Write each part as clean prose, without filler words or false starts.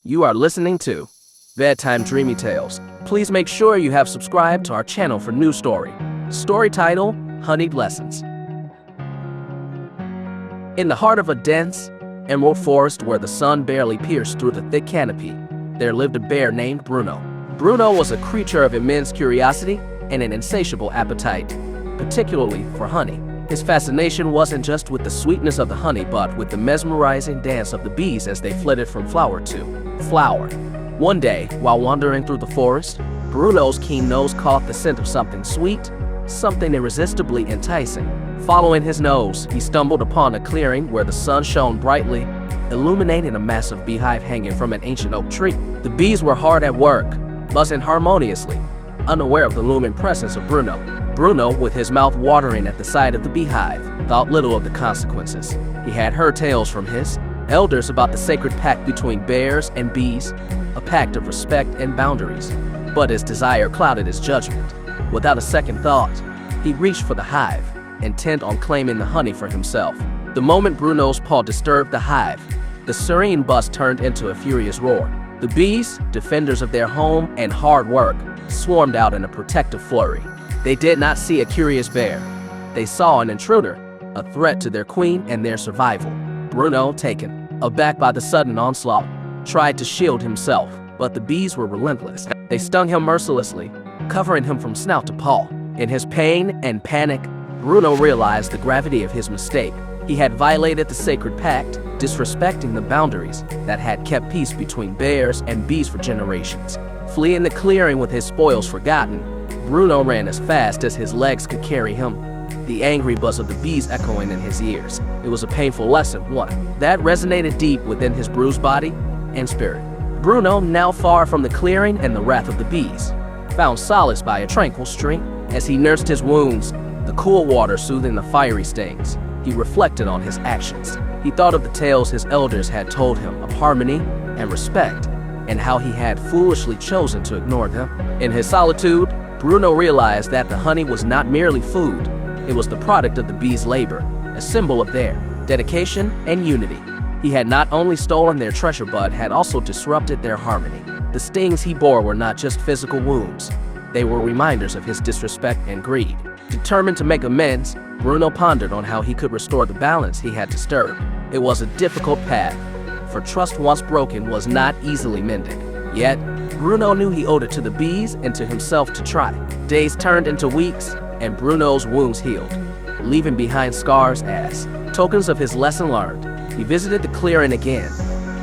You are listening to Bedtime Dreamy Tales. Please make sure you have subscribed to our channel for new story. Story title, Honeyed Lessons. In the heart of a dense, emerald forest where the sun barely pierced through the thick canopy, there lived a bear named Bruno. Bruno was a creature of immense curiosity and an insatiable appetite, particularly for honey. His fascination wasn't just with the sweetness of the honey, but with the mesmerizing dance of the bees as they flitted from flower to flower. One day, while wandering through the forest, Bruno's keen nose caught the scent of something sweet, something irresistibly enticing. Following his nose, he stumbled upon a clearing where the sun shone brightly, illuminating a massive beehive hanging from an ancient oak tree. The bees were hard at work, buzzing harmoniously, unaware of the looming presence of Bruno. Bruno, with his mouth watering at the sight of the beehive, thought little of the consequences. He had heard tales from his elders about the sacred pact between bears and bees, a pact of respect and boundaries. But his desire clouded his judgment. Without a second thought, he reached for the hive, intent on claiming the honey for himself. The moment Bruno's paw disturbed the hive, the serene buzz turned into a furious roar. The bees, defenders of their home and hard work, swarmed out in a protective flurry. They did not see a curious bear. They saw an intruder, a threat to their queen and their survival. Bruno, taken aback by the sudden onslaught, tried to shield himself, but the bees were relentless. They stung him mercilessly, covering him from snout to paw. In his pain and panic, Bruno realized the gravity of his mistake. He had violated the sacred pact, disrespecting the boundaries that had kept peace between bears and bees for generations. Fleeing the clearing with his spoils forgotten, Bruno ran as fast as his legs could carry him, the angry buzz of the bees echoing in his ears. It was a painful lesson, one that resonated deep within his bruised body and spirit. Bruno, now far from the clearing and the wrath of the bees, found solace by a tranquil stream. As he nursed his wounds, the cool water soothing the fiery stings, he reflected on his actions. He thought of the tales his elders had told him of harmony and respect, and how he had foolishly chosen to ignore them. In his solitude, Bruno realized that the honey was not merely food. It was the product of the bees' labor, a symbol of their dedication and unity. He had not only stolen their treasure, but had also disrupted their harmony. The stings he bore were not just physical wounds. They were reminders of his disrespect and greed. Determined to make amends, Bruno pondered on how he could restore the balance he had disturbed. It was a difficult path, for trust once broken was not easily mended. Yet, Bruno knew he owed it to the bees and to himself to try. Days turned into weeks, and Bruno's wounds healed, leaving behind scars as tokens of his lesson learned. He visited the clearing again,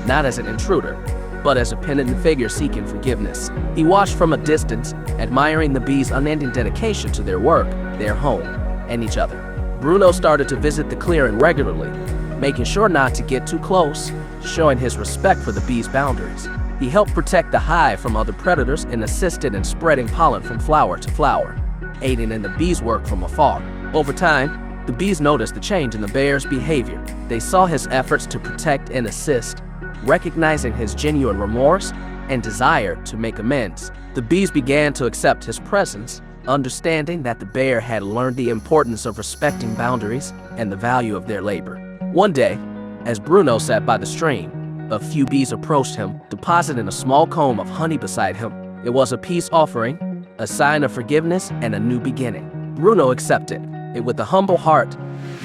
not as an intruder, but as a penitent figure seeking forgiveness. He watched from a distance, admiring the bees' unending dedication to their work, their home, and each other. Bruno started to visit the clearing regularly, making sure not to get too close, showing his respect for the bees' boundaries. He helped protect the hive from other predators and assisted in spreading pollen from flower to flower, aiding in the bees' work from afar. Over time, the bees noticed the change in the bear's behavior. They saw his efforts to protect and assist, recognizing his genuine remorse and desire to make amends. The bees began to accept his presence, understanding that the bear had learned the importance of respecting boundaries and the value of their labor. One day, as Bruno sat by the stream, a few bees approached him, depositing a small comb of honey beside him. It was a peace offering, a sign of forgiveness and a new beginning. Bruno accepted it with a humble heart,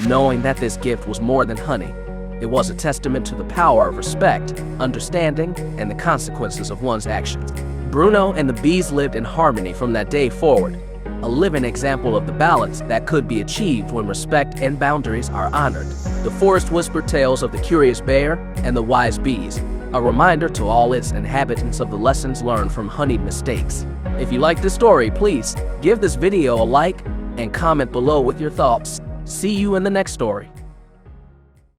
knowing that this gift was more than honey. It was a testament to the power of respect, understanding, and the consequences of one's actions. Bruno and the bees lived in harmony from that day forward, a living example of the balance that could be achieved when respect and boundaries are honored. The forest whispered tales of the curious bear and the wise bees, a reminder to all its inhabitants of the lessons learned from honeyed mistakes. If you like this story, please give this video a like and comment below with your thoughts. See you in the next story.